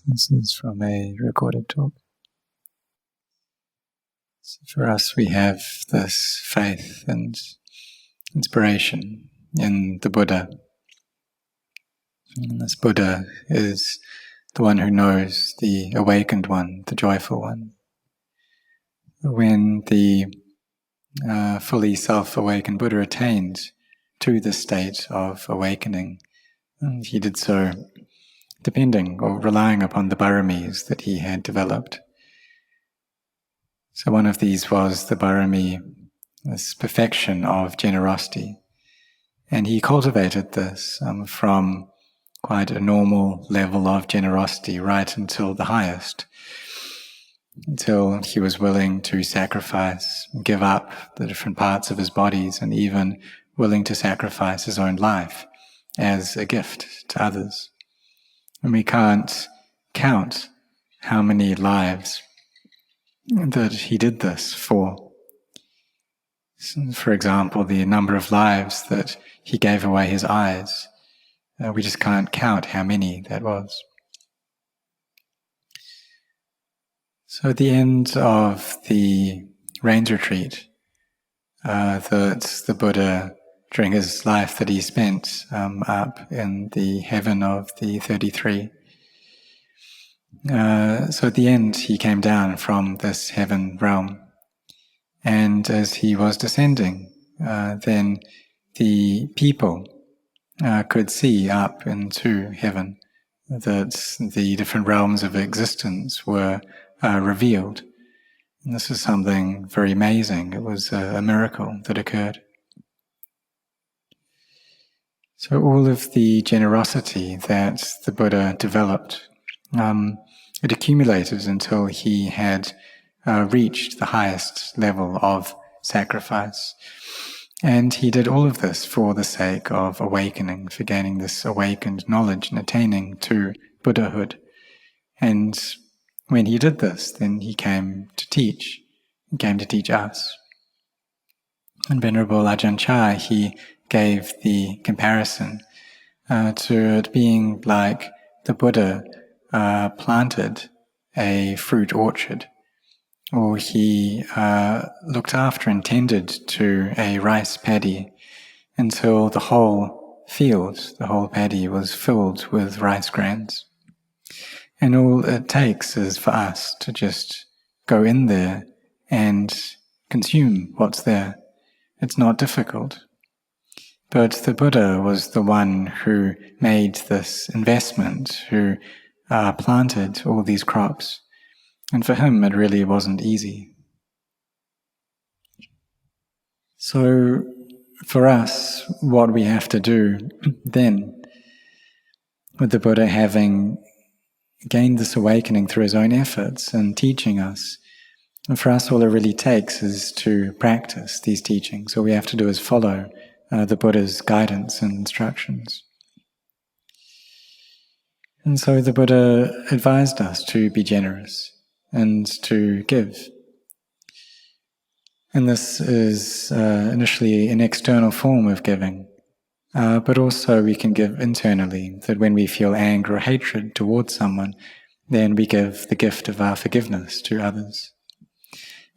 This is from a recorded talk. So for us, we have this faith and inspiration in the Buddha. And this Buddha is the one who knows, the awakened one, the joyful one. When the fully self-awakened Buddha attained to the state of awakening, and he did so depending or relying upon the baramis that he had developed. So one of these was the barami, this perfection of generosity. And he cultivated this from quite a normal level of generosity right until the highest, until he was willing to sacrifice, give up the different parts of his bodies, and even willing to sacrifice his own life as a gift to others. And we can't count how many lives that he did this for. For example, the number of lives that he gave away his eyes. We just can't count how many that was. So at the end of the rains retreat that the Buddha, during his life that he spent up in the heaven of the 33, so at the end he came down from this heaven realm, and as he was descending, then the people could see up into heaven that the different realms of existence were revealed. And this is something very amazing. It was a miracle that occurred. So all of the generosity that the Buddha developed, it accumulated until he had reached the highest level of sacrifice. And he did all of this for the sake of awakening, for gaining this awakened knowledge and attaining to Buddhahood. And when he did this, then he came to teach. He came to teach us. And Venerable Ajahn Chah, he gave the comparison to it being like the Buddha planted a fruit orchard, or he looked after and tended to a rice paddy until the whole field, the whole paddy, was filled with rice grains. And all it takes is for us to just go in there and consume what's there. It's not difficult. But the Buddha was the one who made this investment, who planted all these crops. And for him, it really wasn't easy. So for us, what we have to do then, with the Buddha having gained this awakening through his own efforts and teaching us, and for us all it really takes is to practice these teachings. All we have to do is follow the Buddha's guidance and instructions. And so the Buddha advised us to be generous and to give. And this is initially an external form of giving, but also we can give internally, that when we feel anger or hatred towards someone, then we give the gift of our forgiveness to others.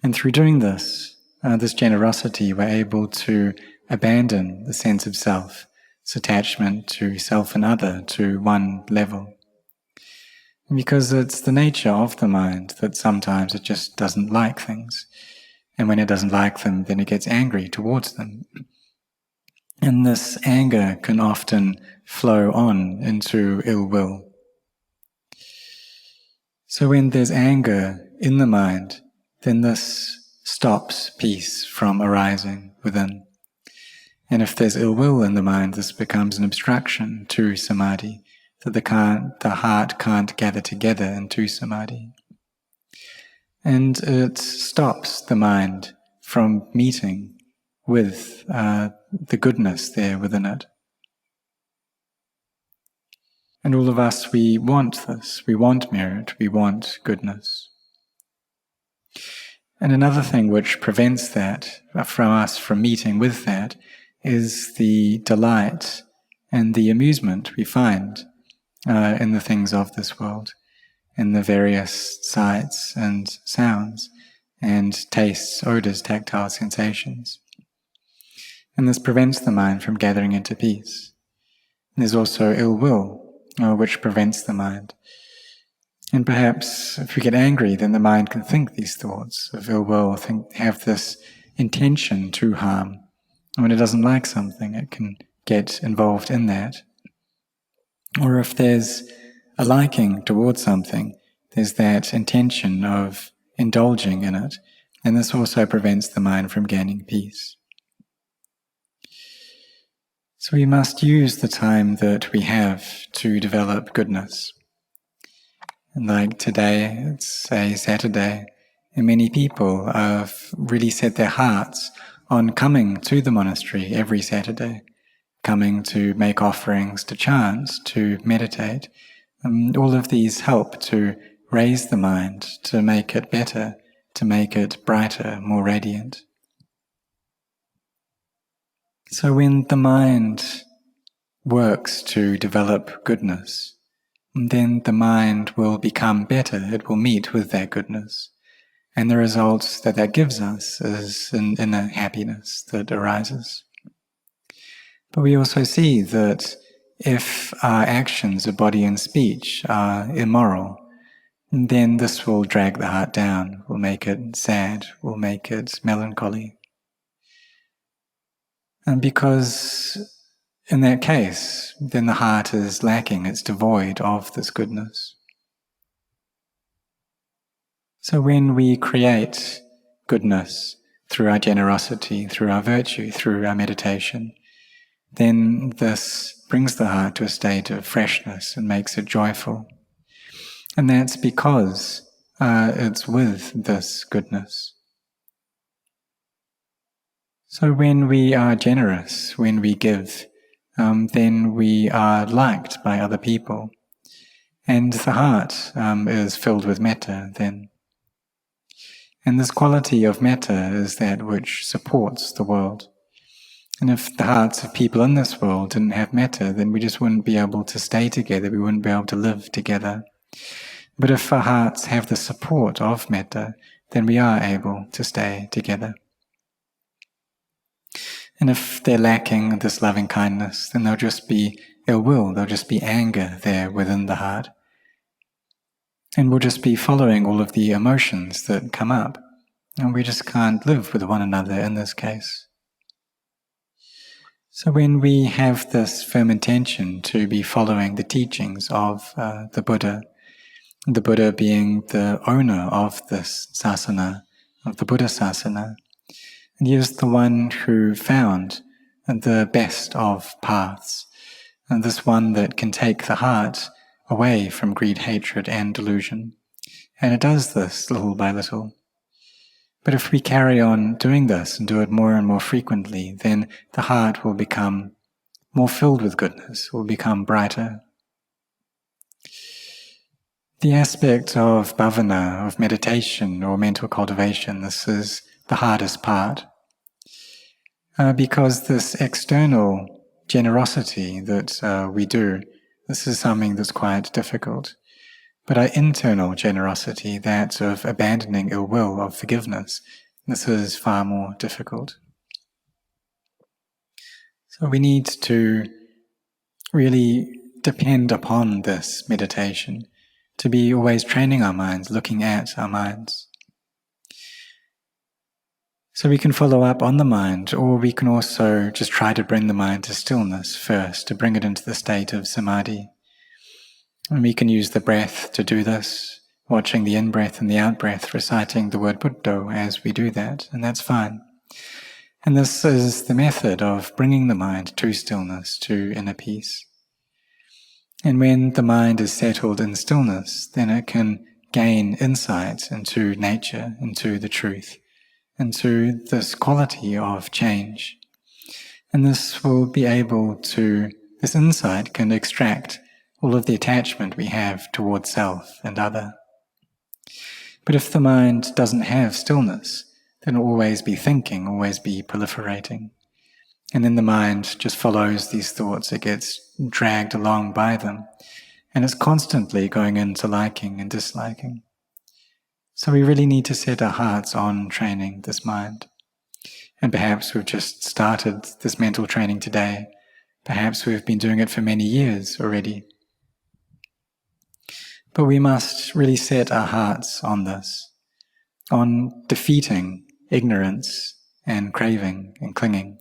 And through doing this, this generosity, we're able to abandon the sense of self, its attachment to self and other, to one level. Because it's the nature of the mind that sometimes it just doesn't like things. And when it doesn't like them, then it gets angry towards them. And this anger can often flow on into ill will. So when there's anger in the mind, then this stops peace from arising within. And if there's ill will in the mind, this becomes an obstruction to samadhi, that the heart can't gather together into samadhi. And it stops the mind from meeting with the goodness there within it. And all of us, we want this. We want merit. We want goodness. And another thing which prevents that from us from meeting with that is the delight and the amusement we find in the things of this world. in the various sights and sounds, and tastes, odors, tactile sensations. And this prevents the mind from gathering into peace. There's also ill will, which prevents the mind. And perhaps if we get angry, then the mind can think these thoughts of ill will, have this intention to harm. And when it doesn't like something, it can get involved in that. Or if there's a liking towards something, there's that intention of indulging in it. And this also prevents the mind from gaining peace. So we must use the time that we have to develop goodness. And like today, it's a Saturday, and many people have really set their hearts on coming to the monastery every Saturday, coming to make offerings, to chant, to meditate. All of these help to raise the mind, to make it better, to make it brighter, more radiant. So when the mind works to develop goodness, then the mind will become better, it will meet with that goodness. And the results that that gives us is an inner happiness that arises. But we also see that if our actions of body and speech are immoral, then this will drag the heart down, will make it sad, will make it melancholy. And because in that case, then the heart is lacking, it's devoid of this goodness. So when we create goodness through our generosity, through our virtue, through our meditation, then this brings the heart to a state of freshness and makes it joyful. And that's because it's with this goodness. So when we are generous, when we give, then we are liked by other people. And the heart is filled with metta then. And this quality of metta is that which supports the world. And if the hearts of people in this world didn't have metta, then we just wouldn't be able to stay together, we wouldn't be able to live together. But if our hearts have the support of metta, then we are able to stay together. And if they're lacking this loving kindness, then there'll just be ill will, there'll just be anger there within the heart. And we'll just be following all of the emotions that come up. And we just can't live with one another in this case. So when we have this firm intention to be following the teachings of the Buddha being the owner of this sasana, of the Buddha sasana, and he is the one who found the best of paths, and this one that can take the heart away from greed, hatred, and delusion. And it does this little by little. But if we carry on doing this and do it more and more frequently, then the heart will become more filled with goodness, will become brighter. The aspect of bhavana, of meditation or mental cultivation, this is the hardest part. Because this external generosity that we do, this is something that's quite difficult. But our internal generosity, that of abandoning ill will, of forgiveness, this is far more difficult. So we need to really depend upon this meditation, to be always training our minds, looking at our minds. So we can follow up on the mind, or we can also just try to bring the mind to stillness first, to bring it into the state of samadhi. And we can use the breath to do this, watching the in-breath and the out-breath, reciting the word Buddho as we do that, and that's fine. And this is the method of bringing the mind to stillness, to inner peace. And when the mind is settled in stillness, then it can gain insight into nature, into the truth, into this quality of change. And this will be able to, this insight can extract all of the attachment we have towards self and other. But if the mind doesn't have stillness, then it will always be thinking, always be proliferating. And then the mind just follows these thoughts, it gets dragged along by them. And it's constantly going into liking and disliking. So we really need to set our hearts on training this mind. And perhaps we've just started this mental training today. Perhaps we've been doing it for many years already. But we must really set our hearts on this, on defeating ignorance and craving and clinging.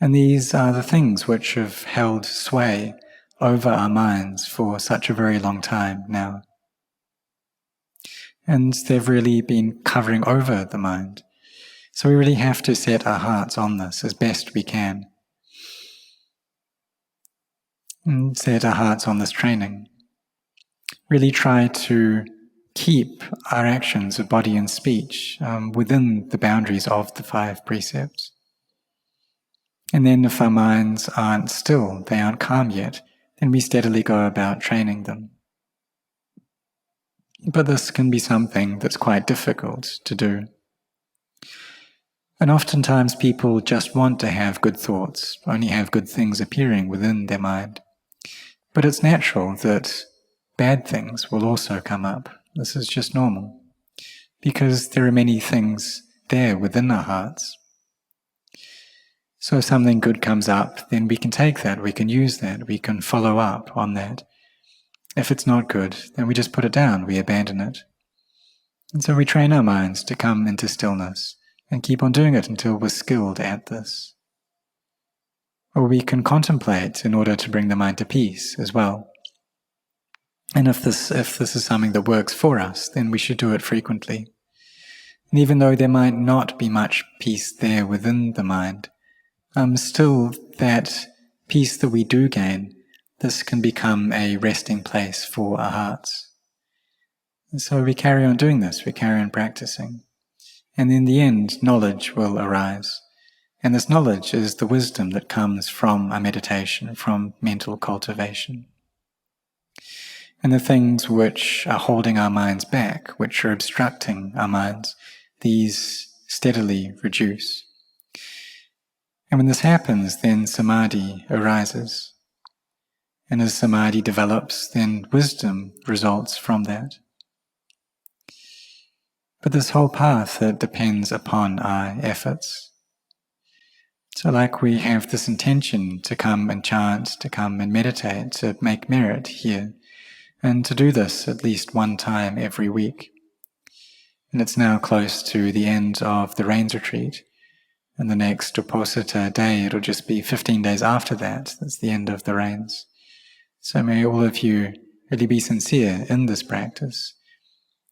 And these are the things which have held sway over our minds for such a very long time now. And they've really been covering over the mind. So we really have to set our hearts on this as best we can. And set our hearts on this training. Really try to keep our actions of body and speech within the boundaries of the 5 precepts. And then if our minds aren't still, they aren't calm yet, then we steadily go about training them. But this can be something that's quite difficult to do. And oftentimes people just want to have good thoughts, only have good things appearing within their mind. But it's natural that bad things will also come up. This is just normal, because there are many things there within our hearts. So if something good comes up, then we can take that, we can use that, we can follow up on that. If it's not good, then we just put it down, we abandon it. And so we train our minds to come into stillness and keep on doing it until we're skilled at this. Or we can contemplate in order to bring the mind to peace as well. And if this is something that works for us, then we should do it frequently. And even though there might not be much peace there within the mind, still that peace that we do gain, this can become a resting place for our hearts. And so we carry on doing this, we carry on practicing. And in the end, knowledge will arise. And this knowledge is the wisdom that comes from our meditation, from mental cultivation. And the things which are holding our minds back, which are obstructing our minds, these steadily reduce. And when this happens, then samadhi arises. And as samadhi develops, then wisdom results from that. But this whole path, it depends upon our efforts. So like we have this intention to come and chant, to come and meditate, to make merit here, and to do this at least one time every week. And it's now close to the end of the rains retreat, and the next Uposatha day, it'll just be 15 days after that. That's the end of the rains. So may all of you really be sincere in this practice,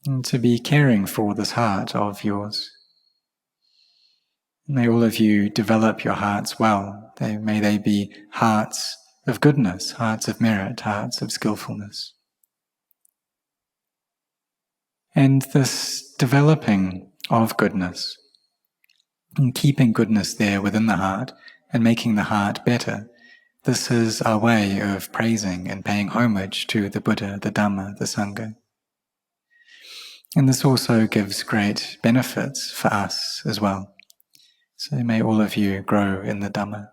and to be caring for this heart of yours. May all of you develop your hearts well. May they be hearts of goodness, hearts of merit, hearts of skillfulness. And this developing of goodness, and keeping goodness there within the heart, and making the heart better, this is our way of praising and paying homage to the Buddha, the Dhamma, the Sangha. And this also gives great benefits for us as well. So may all of you grow in the Dhamma.